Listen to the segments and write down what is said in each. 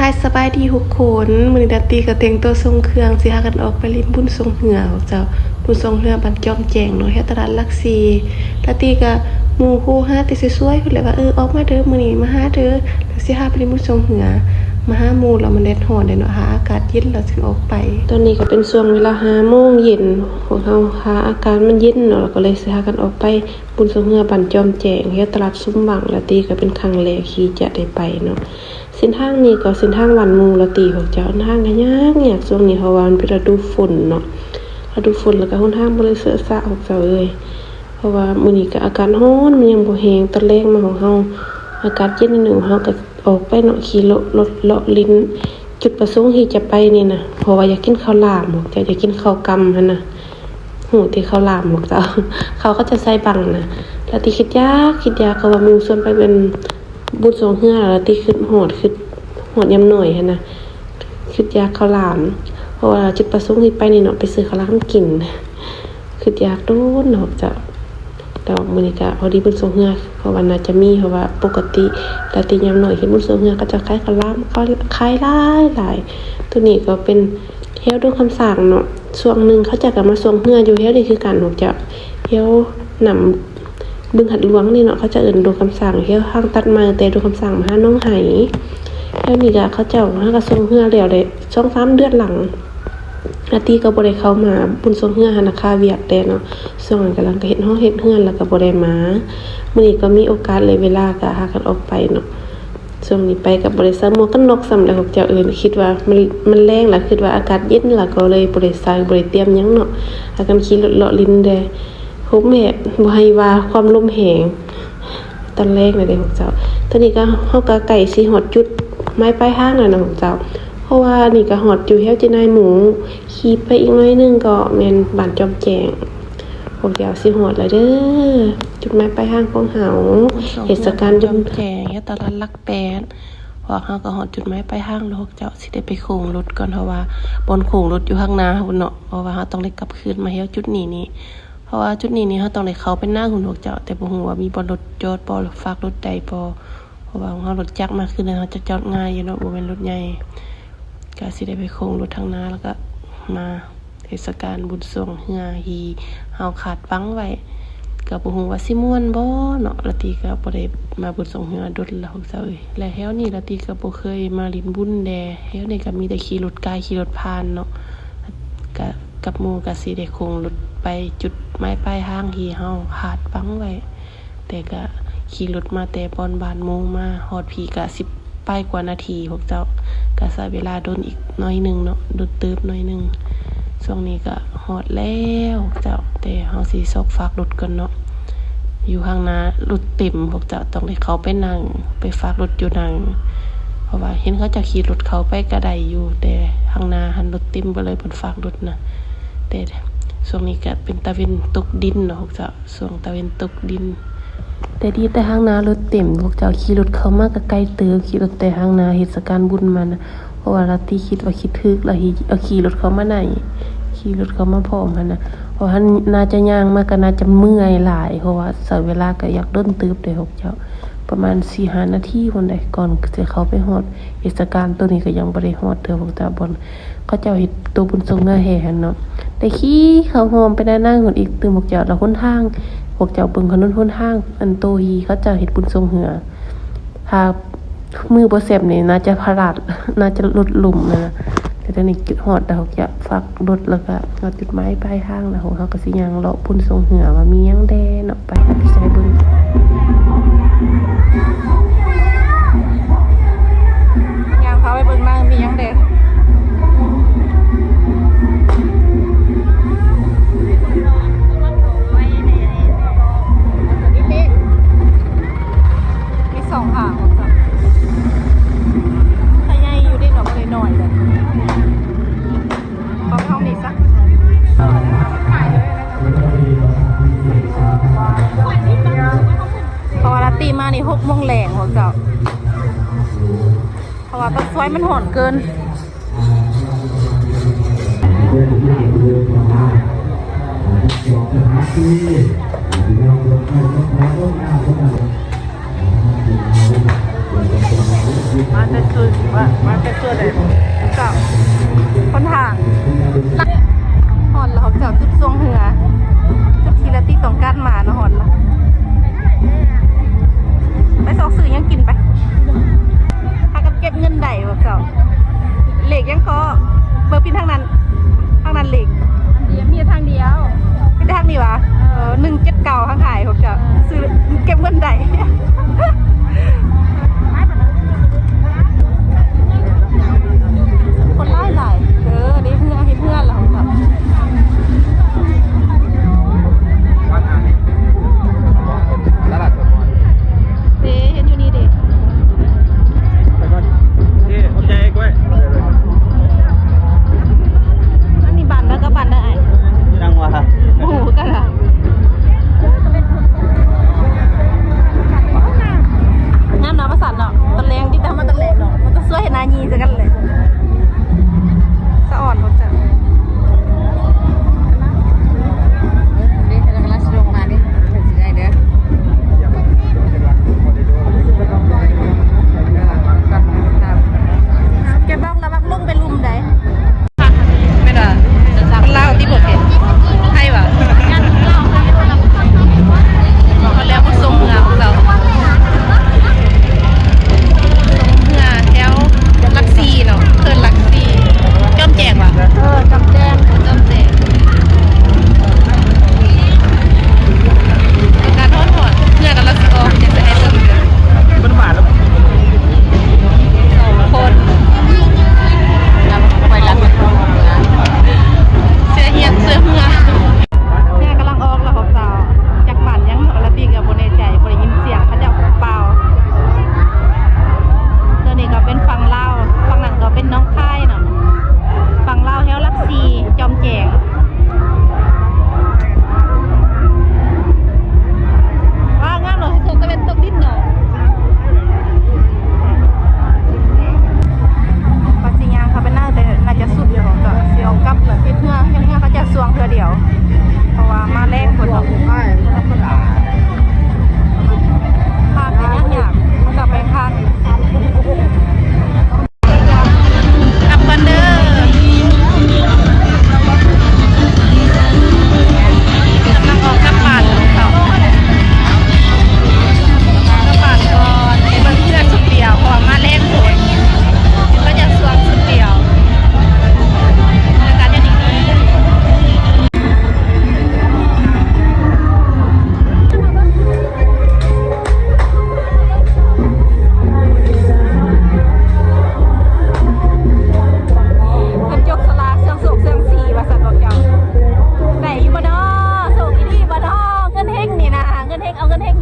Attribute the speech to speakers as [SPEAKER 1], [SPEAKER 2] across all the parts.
[SPEAKER 1] ายสบายดีทุกคนมื้อนี้ดาตีก็แต่งตัวทรงเครื่องสิหากันออกไปลิ้นบุญทรงเหือเจ้าบุญทรงเหือบ้านจอมแจงเนาะแถวตลาดหลักสี่ดาตีก็หมู่คู่หาแต่สวยๆเพิ่นเลยว่าออกมาเด้อมื้อนี้มาหาเด้อแล้วสิหาไปลิ้นบุญทรงเหือมาหาหมู่แล้วมันแดดร้อนเด้เนาะหาอากาศเย็นแล้วถึงออกไปตอนนี้ก็เป็นช่วงเวลา5 โมงเย็นพวกเราหาอากาศมันเย็นเนาะแล้วก็เลยสิหากันออกไปบุญทรงเหือบ้านจอมแจงแถวตลาดซุ้มบังดาตีก็เป็นครั้งแรกที่จะได้ไปเนาะเส้นทางนี้ก็เส้นทางวันมูละตีของเจ้าทางก็ยากช่วงนี้เพราะว่ามันเป็นฤดูฝนเนาะฤดูฝนแล้วก็หนทางบ่ได้เสอะสะของเจ้าเอ้ยเพราะว่ามื้อนี้ก็อากาศร้อนมันยังบ่แห้งตอนแรกมาของเฮาอากาศเย็นนิดนึงเฮาก็ออกไปเนาะขี่รถเลาะลิ้นจุดประสงค์ที่จะไปนี่นะเพราะว่าอยากกินข้าวหลามของเจ้าอยากกินข้าวกำหั่นน่ะหูที่ข้าวหลามของเจ้าเขาก็จะใส่บังนะแล้วที่คิดยากก็ว่ามีส่วนไปเป็นบุญทรงเฮือแล้วที่ขึ้นหอดยำหน่อยหั่นน่ะคิดอยากข้าวหลามเพราะว่าจุดประสงค์ที่ไปนี่เนาะไปซื้อข้าวหลามกินคิดอยากโดนเนาะจ้ะแต่มื้อนี้ก็พอดีบุญทรงเฮือเพราะว่าน่าจะมีเพราะว่าปกติแต่ที่ยำหน่อยเห็นบุญทรงเฮือก็จะขายข้าวหลามก็ขายหลายตัวนี้ก็เป็นแถวดงคำสร้างเนาะช่วงนึงเขาจะกลับมาทรงเฮืออยู่แถวนี้คือกันเนาะจ้ะแถวนำบึงหัดหลวงนี่เนาะเขาจะเอิ้นดงคำสร้างแถวทางตัดมาแต่ดงคำสร้างมาหาน้องไหแล้วนี่ก็เขาเจ้าหากระทรงเฮือแล้วได้ 2-3 เดือนหลังอาตีก็บ่ได้เข้ามาบุญทรงเฮือหันน่ะค่าเวียกแต่เนาะช่วงนั้นกำลังก็เฮ็ดเฮือนแล้วก็บ่ได้มามื้อนี้ก็มีโอกาสเลยเวลาก็หากันออกไปเนาะช่วงนี้ไปก็บ่ได้ใส่หมวกกันน็อกซ้ำแล้วพวกเจ้าคิดว่ามันแรงล่ะคิดว่าอากาศเย็นล่ะก็เลยบ่ได้ใส่บ่ได้เตรียมหยังเนาะหากันขี่รถเลาะลิ้นเด้ผมแม่บ่ให้ว่าความลมแหงตอนแรกน่ะเด้พวกเจ้าตอนนี้ก็เฮาก็ใกล้สิฮอดจุดไม้ปลายทางแล้วนะพวกเจ้าเพราะว่านี่ก็ฮอดอยู่แถวจินายหมูขี่ไปอีกหน่อยนึงก็แม่นบ้านจอมแจงพวกเจ้าสิฮอดแล้วเด้อจุดหมายปลายทางของเฮาเทศกาลจอมแจงแถวตลาดหลัก8พอเฮาก็ฮอดจุดหมายปลายทางแล้วพวกเจ้าสิได้ไปโค้งรถก่อนเพราะว่าบนโค้งรถอยู่ข้างหน้าพุ่นเนาะเพราะว่าเฮาต้องได้กลับคืนมาแถวจุดนี้เพราะว่าจุดนี้เฮาต้องได้เข้าไปหน้าหุ่นพวกเจ้าแต่บ่ฮู้ว่ามีบ่รถจอดบ่ฝากรถใดบ่เพราะว่าเฮารถจักรมาคือเฮาจะจอดง่ายอยู่เนาะบ่แม่นรถใหญ่ก็สิได้ไปโค้งรถทางหน้าแล้วก็มาเทศกาลบุญทรงเฮือฮีเฮาคาดหวังไว้ก็บ่ฮู้ว่าสิม่วนบ่เนาะละติก็บ่ได้มาบุญทรงเฮือดดแล้วพวกเจ้าเอ้ยและแถวนี้ละติก็บ่เคยมาลิ้นบุญแดแถวนี้ก็มีแต่ขี่รถกายขี่รถผ่านเนาะก็กับหมู่ก็สิได้โค้งรถไปจุดหมายปลายทางที่เฮาคาดหวังไว้แต่ก็ขี่รถมาแต่ปอนบ้านโมงมาฮอดพี่ก็10 ปลายกว่านาทีพวกเจ้าก็ใช้เวลาโดนอีกหน่อยนึงเนาะโดนเติบหน่อยนึงช่วงนี้ก็ฮอดแล้วพวกเจ้าแต่เฮาสิซอกฝากรถก่อนเนาะอยู่ข้างหน้ารถเต็มพวกเจ้าต้องได้เข้าไปนั่งไปฝากรถอยู่นั่งเพราะว่าเห็นเขาจะขี่รถเข้าไปก็ได้อยู่แต่ข้างหน้าหันรถเต็มบ่เลยเพิ่นฝากรถนะแต่ช่วงนี้ก็เป็นตะเวนตกดินเนาะพวกเจ้าช่วงตะเวนตกดินแต่ดีแต่ข้างหน้ารถเต็มพวกเจ้าขี่รถเข้ามาก็ไกลเติบขี่รถแต่ข้างหน้าเทศกาลบุญมันเพราะว่าลาติคิดว่าคิดถึกแล้วเอาขี่รถเข้ามาไหนขี่รถเข้ามาพร้อมหั่นน่ะเพราะว่าน่าจะย่างมาก็น่าจะเมื่อยหลายเพราะว่าใช้เวลาก็อยากเดินตึบเด้พวกเจ้าประมาณ 4-5 นาทีพุ่นได้ก่อนจะเข้าไปฮอดเทศกาลตัวนี้ก็ยังบ่ได้ฮอดเด้อพวกเจ้าบ่เขาเจ้าเฮ็ดตัวบุญทรงเฮือแห่หั่นเนาะแต่ขี่เข้าหอมไปด้านหน้าหุ่นอีกตึมพวกเจ้าแล้วหนทางพวกเจ้าเบิ่งถนนหนทางอันโตฮีเขาเจ้าเฮ็ดบุญทรงเหือถ้ามือบ่แซ่บนี่น่าจะพลาดน่าจะลดหลุมนะแต่ตอนนี้จุดฮอดแล้วจะฝากรถแล้วก็ฮอดจุดหมายปลายทางแล้วเฮาก็สิย่างเลาะบุญทรงเหือว่ามีหยังแดเนาะไปหาพี่ชายเบิ่งย่างพาไปเบิ่งนางมีหยังแด2 หางจ้ะถ้าใหญ่อยู่ได้หน่อยเลยพอไปห้องนี้ซะพอลาตีมานี่6 โมงแรงพวกเจ้าเพราะว่าต้นซอยมันห่อนเกินมาแต่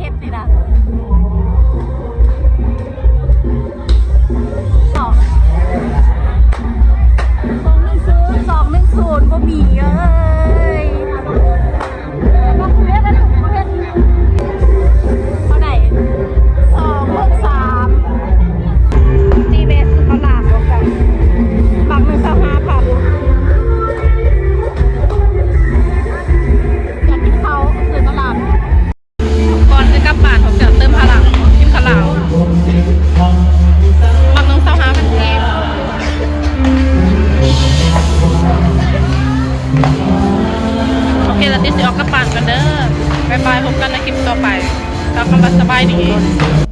[SPEAKER 2] เฮ็ดนี่นะ210บ่มีเอ้ยมาคุยกันถูกประเภทเท่าไหร่263ตีเบสคือเขาหลามแล้วกันบางหนึ่ง25,000อยากกินเขาซื้อตลาดก่อนจะกลับบ้านผมจะเติมพลังกินข้าวเหลาบางหนึ่ง25,000เองโอเคแล้วที่สิออกกลับบ้านกันเด้อบายบายพบกันในคลิปต่อไปเรากำลังสบายดี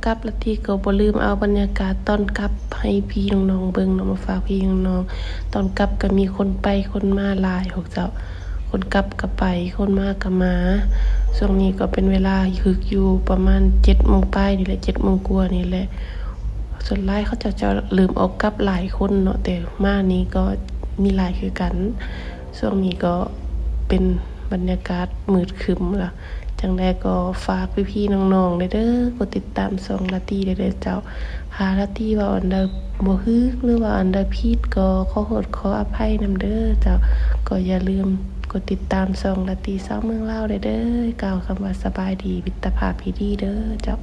[SPEAKER 1] กลับละทีก็บ่ลืมเอาบรรยากาศตอนกลับให้พี่น้องๆเบิ่งเนาะมาฝากพี่น้องๆตอนกลับก็มีคนไปคนมาหลายพวกเจ้าคนกลับก็ไปคนมาก็มาช่วงนี้ก็เป็นเวลาคึกอยู่ประมาณ 7:00 นปลายนี่แหละ 7:00 นกว่านี่แหละส่วนหลายเขาจะลืมออกกลับหลายคนเนาะแต่มานี้ก็มีหลายคือกันช่วงนี้ก็เป็นบรรยากาศมืดครึ้มล่ะจังใดก็ฝากพี่ๆน้องๆเด้อกดติดตามช่องลาตี้เด้อเจ้าหาลาตี้ว่าอันใดบ่ฮึกหรือว่าอันใดผิดก็ขอโทษขออภัยนำเด้อเจ้าก็อย่าลืมกดติดตามช่องลาตี้สาวเมืองลาวเด้อกล่าวคำว่าสบายดีมิตรภาพที่ดีเด้อเจ้า